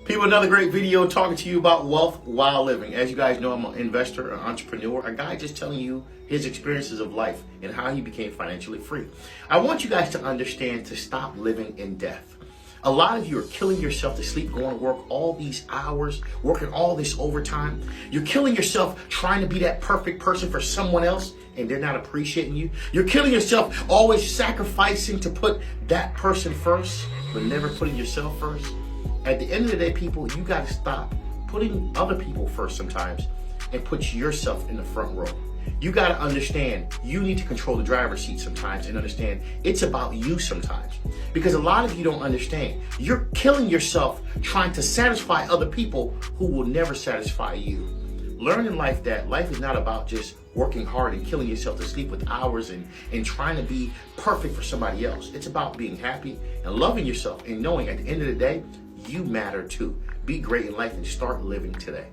People, another great video talking to you about wealth while living. As you guys know, I'm an investor, an entrepreneur, a guy just telling you his experiences of life and how he became financially free. I want you guys to understand to stop living in death. A lot of you are killing yourself to sleep, going to work all these hours, working all this overtime. You're killing yourself trying to be that perfect person for someone else, and they're not appreciating you. You're killing yourself always sacrificing to put that person first, but never putting yourself first. At the end of the day, people, you got to stop putting other people first sometimes and put yourself in the front row. You got to understand you need to control the driver's seat sometimes and understand it's about you sometimes. Because a lot of you don't understand. You're killing yourself trying to satisfy other people who will never satisfy you. Learn in life that life is not about just working hard and killing yourself to sleep with hours and trying to be perfect for somebody else. It's about being happy and loving yourself and knowing at the end of the day, you matter too. Be great in life and start living today.